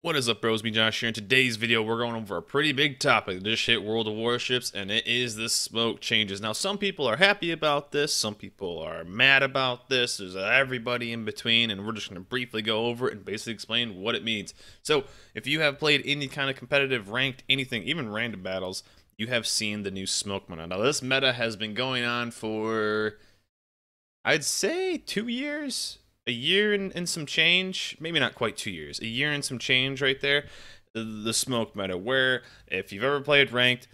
What is up, bros? Me, Josh here. In today's video, we're going over a pretty big topic that just hit World of Warships, and it is the smoke changes. Now, some people are happy about this, some people are mad about this. There's everybody in between, and we're just going to briefly go over it and basically explain what it means. So, if you have played any kind of competitive, ranked, anything, even random battles, you have seen the new smoke meta. Now, this meta has been going on for, I'd say, 2 years. A year and some change, maybe not quite 2 years, a year and some change right there. The smoke meta, where if you've ever played ranked,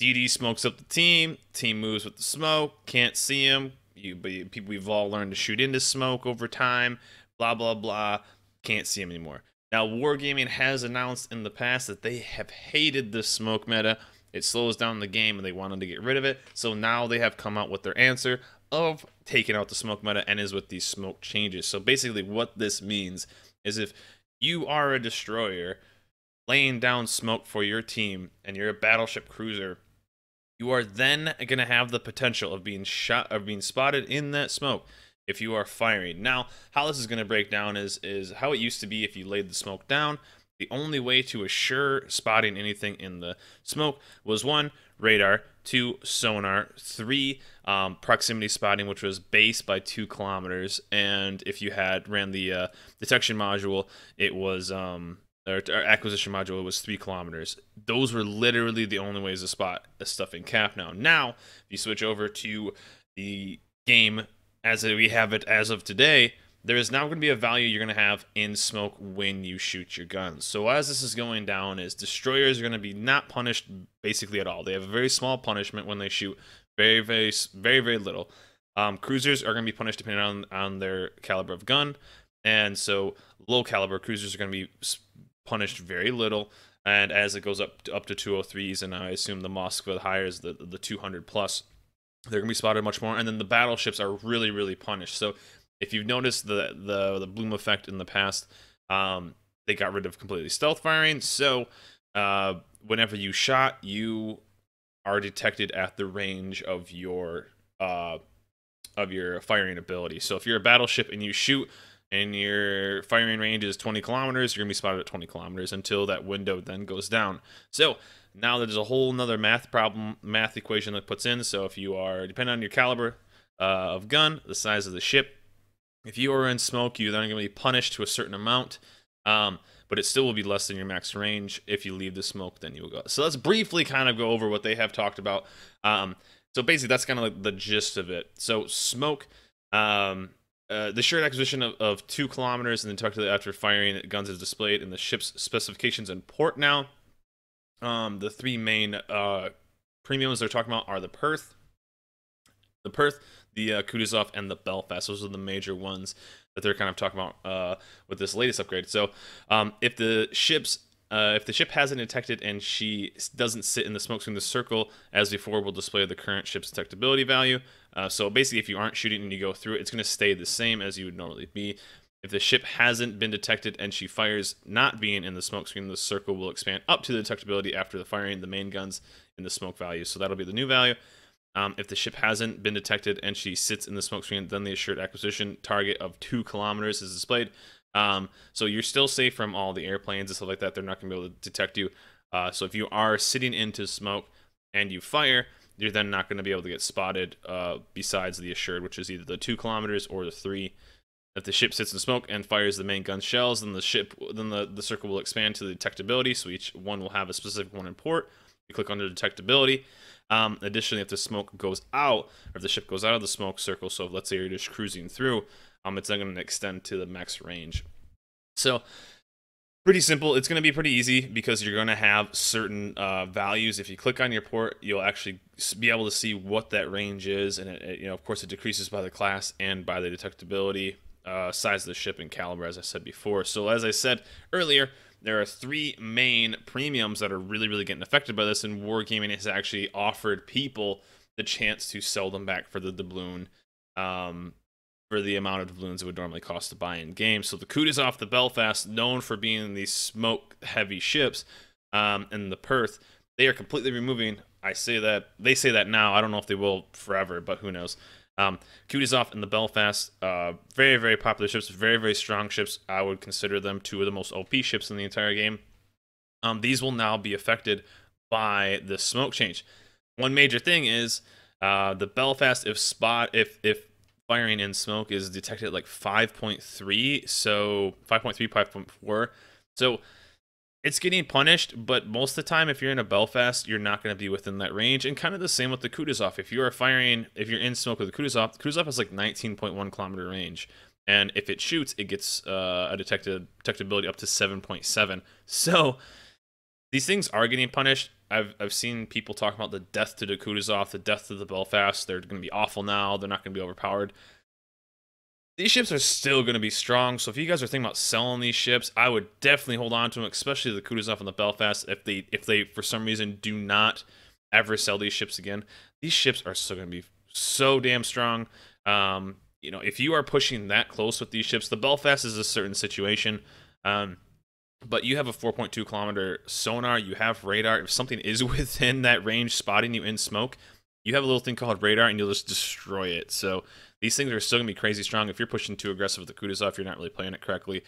DD smokes up the team moves with the smoke, can't see him. People, we've all learned to shoot into smoke over time, blah blah blah, can't see him anymore. Now, Wargaming has announced in the past that they have hated this smoke meta. It slows down the game and they wanted to get rid of it. So now they have come out with their answer of taking out the smoke meta and is with these smoke changes. So basically what this means is if you are a destroyer laying down smoke for your team and you're a battleship cruiser, you are then going to have the potential of being shot, of being spotted in that smoke if you are firing. Now, how this is going to break down is how it used to be. If you laid the smoke down, the only way to assure spotting anything in the smoke was 1, radar, 2, sonar, 3, proximity spotting, which was base by 2 kilometers, and if you had ran the detection module, it was or acquisition module, it was 3 kilometers. Those were literally the only ways to spot a stuff in cap. Now, if you switch over to the game as we have it as of today, there is now going to be a value you're going to have in smoke when you shoot your guns. So as this is going down, is destroyers are going to be not punished basically at all. They have a very small punishment when they shoot, very little. Cruisers are going to be punished depending on their caliber of gun, and so low caliber cruisers are going to be punished very little. And as it goes up to 203s, and I assume the Moskva higher is the 200 plus, they're going to be spotted much more. And then the battleships are really punished. So if you've noticed the bloom effect in the past, they got rid of completely stealth firing. So whenever you shot, you are detected at the range of your firing ability. So if you're a battleship and you shoot and your firing range is 20 kilometers, you're gonna be spotted at 20 kilometers until that window then goes down. So now there's a whole nother math equation that puts in. So if you are, depending on your caliber of gun, the size of the ship, if you are in smoke, you're then going to be punished to a certain amount, but it still will be less than your max range. If you leave the smoke, then you will go. So let's briefly kind of go over what they have talked about. So basically, that's kind of like the gist of it. So smoke, the shared acquisition of 2 kilometers and then tucked after firing guns is displayed in the ship's specifications and port now. The 3 main premiums they're talking about are the Perth, the Kutuzov, and the Belfast. Those are the major ones that they're kind of talking about with this latest upgrade. So if the ship hasn't detected and she doesn't sit in the smoke screen, the circle as before will display the current ship's detectability value. So basically, if you aren't shooting and you go through, it's going to stay the same as you would normally be. If the ship hasn't been detected and she fires not being in the smoke screen, the circle will expand up to the detectability after the firing the main guns in the smoke value. So that'll be the new value. If the ship hasn't been detected and she sits in the smoke screen, then the assured acquisition target of 2 kilometers is displayed. So you're still safe from all the airplanes and stuff like that. They're not going to be able to detect you. So if you are sitting into smoke and you fire, you're then not going to be able to get spotted besides the assured, which is either the 2 kilometers or the 3. If the ship sits in smoke and fires the main gun shells, then the circle will expand to the detectability. So each one will have a specific one in port. You click under detectability. Additionally, if the smoke goes out, or if the ship goes out of the smoke circle, so let's say you're just cruising through, it's then going to extend to the max range. So pretty simple. It's going to be pretty easy because you're going to have certain values. If you click on your port, you'll actually be able to see what that range is, and of course, it decreases by the class and by the detectability, size of the ship, and caliber, as I said before. So as I said earlier, there are 3 main premiums that are really getting affected by this, and Wargaming has actually offered people the chance to sell them back for the doubloon, for the amount of doubloons it would normally cost to buy in game. So the Kutuzov, the Belfast, known for being these smoke-heavy ships, and the Perth, they are completely removing. They say that now. I don't know if they will forever, but who knows. Kutuzov and the Belfast, very, very popular ships, very, very strong ships. I would consider them two of the most OP ships in the entire game. These will now be affected by the smoke change. One major thing is the Belfast, if firing in smoke is detected at like 5.3, so 5.3, 5.4, so it's getting punished, but most of the time, if you're in a Belfast, you're not going to be within that range. And kind of the same with the Kutuzov. If you're in smoke with the Kutuzov has like 19.1 kilometer range. And if it shoots, it gets a detectability up to 7.7. So these things are getting punished. I've seen people talk about the death to the Kutuzov, the death to the Belfast. They're going to be awful now. They're not going to be overpowered. These ships are still going to be strong, so if you guys are thinking about selling these ships, I would definitely hold on to them, especially the Kutuzov and the Belfast. If they for some reason do not ever sell these ships again, these ships are still going to be so damn strong. You know, if you are pushing that close with these ships, the Belfast is a certain situation. But you have a 4.2 kilometer sonar, you have radar. If something is within that range spotting you in smoke, you have a little thing called radar and you'll just destroy it. So these things are still going to be crazy strong. If you're pushing too aggressive with the Kutuzov, you're not really playing it correctly.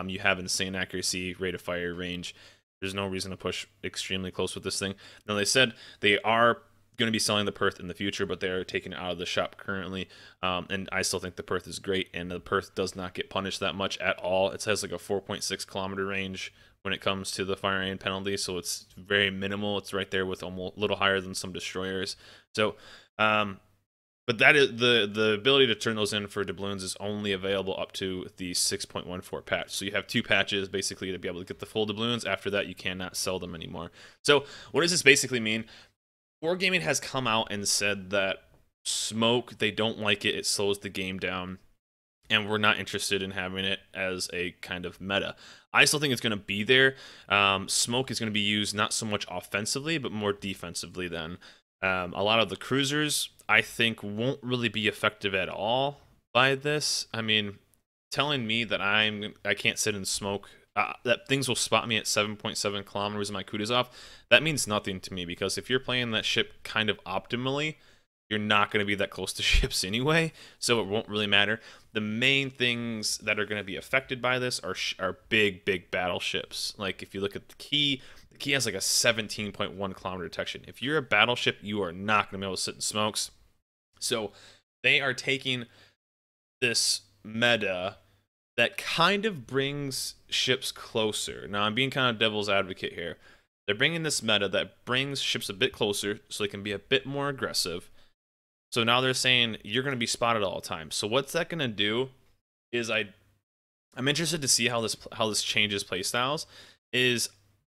You have insane accuracy, rate of fire, range. There's no reason to push extremely close with this thing. Now, they said they are going to be selling the Perth in the future, but they're taking it out of the shop currently. And I still think the Perth is great, and the Perth does not get punished that much at all. It has like a 4.6 kilometer range when it comes to the firing penalty, so it's very minimal. It's right there with almost a little higher than some destroyers. So, but that is the ability to turn those in for doubloons is only available up to the 6.14 patch. So you have 2 patches basically to be able to get the full doubloons. After that, you cannot sell them anymore. So what does this basically mean? Wargaming has come out and said that smoke, they don't like it. It slows the game down, and we're not interested in having it as a kind of meta. I still think it's going to be there. Smoke is going to be used not so much offensively, but more defensively then. A lot of the cruisers, I think, won't really be effective at all by this. I mean, telling me that I can't sit in smoke, that things will spot me at 7.7 kilometers in my Kutuzov, that means nothing to me, because if you're playing that ship kind of optimally, you're not going to be that close to ships anyway, so it won't really matter. The main things that are going to be affected by this are big battleships. Like if you look at the Key has like a 17.1 kilometer detection. If you're a battleship, you are not going to be able to sit in smokes. So they are taking this meta that kind of brings ships closer. Now, I'm being kind of devil's advocate here. They're bringing this meta that brings ships a bit closer so they can be a bit more aggressive. So now they're saying you're going to be spotted all the time. So what's that going to do is I'm interested to see how this changes playstyles.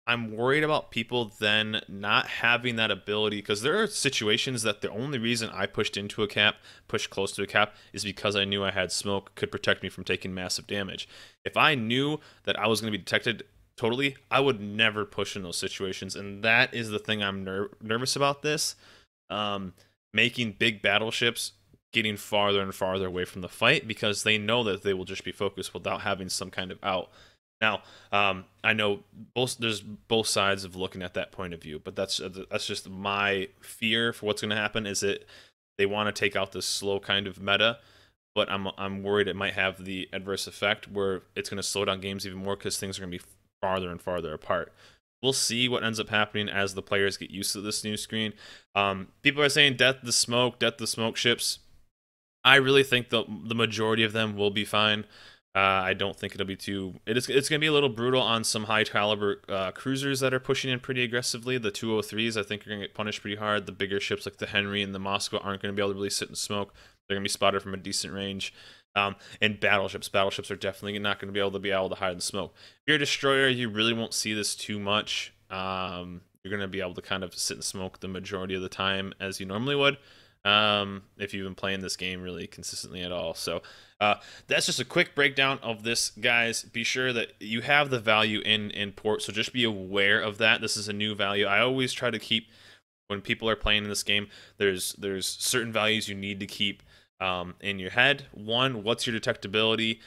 I'm worried about people then not having that ability, because there are situations that the only reason I pushed close to a cap, is because I knew I had smoke, could protect me from taking massive damage. If I knew that I was going to be detected totally, I would never push in those situations, and that is the thing I'm nervous about this. Making big battleships getting farther and farther away from the fight, because they know that they will just be focused without having some kind of out. Now, I know there's both sides of looking at that point of view, but that's just my fear for what's going to happen. Is that they want to take out this slow kind of meta, but I'm worried it might have the adverse effect where it's going to slow down games even more, because things are going to be farther and farther apart. We'll see what ends up happening as the players get used to this new screen. People are saying death the smoke ships. I really think the majority of them will be fine. I don't think it'll be too... It's going to be a little brutal on some high-caliber cruisers that are pushing in pretty aggressively. The 203s, I think, are going to get punished pretty hard. The bigger ships like the Henry and the Moscow aren't going to be able to really sit in smoke. They're going to be spotted from a decent range. And battleships are definitely not going to be able to hide in smoke. If you're a destroyer, you really won't see this too much. You're going to be able to kind of sit in smoke the majority of the time as you normally would. If you've been playing this game really consistently at all. So that's just a quick breakdown of this, guys. Be sure that you have the value in port, so just be aware of that. This is a new value. I always try to keep, when people are playing in this game, there's certain values you need to keep in your head. 1, what's your detectability?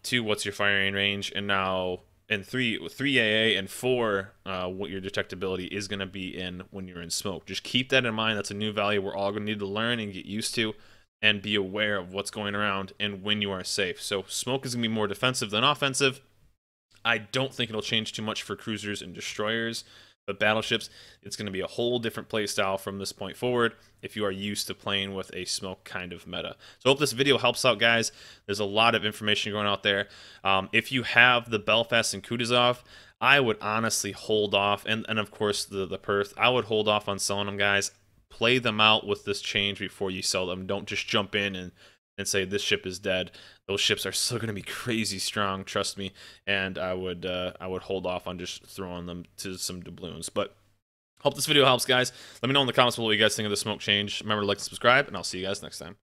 2, what's your firing range? And now, and 3 AA, and 4, what your detectability is going to be in when you're in smoke. Just keep that in mind. That's a new value we're all going to need to learn and get used to. and be aware of what's going around and when you are safe. So smoke is going to be more defensive than offensive. I don't think it'll change too much for cruisers and destroyers, but battleships, it's going to be a whole different play style from this point forward if you are used to playing with a smoke kind of meta. So I hope this video helps out, guys. There's a lot of information going out there. If you have the Belfast and Kutuzov, I would honestly hold off, and of course the Perth, I would hold off on selling them, guys. Play them out with this change before you sell them. Don't just jump in and say this ship is dead. Those ships are still going to be crazy strong, trust me. And I would hold off on just throwing them to some doubloons. But hope this video helps, guys. Let me know in the comments below what you guys think of the smoke change. Remember to like and subscribe, and I'll see you guys next time.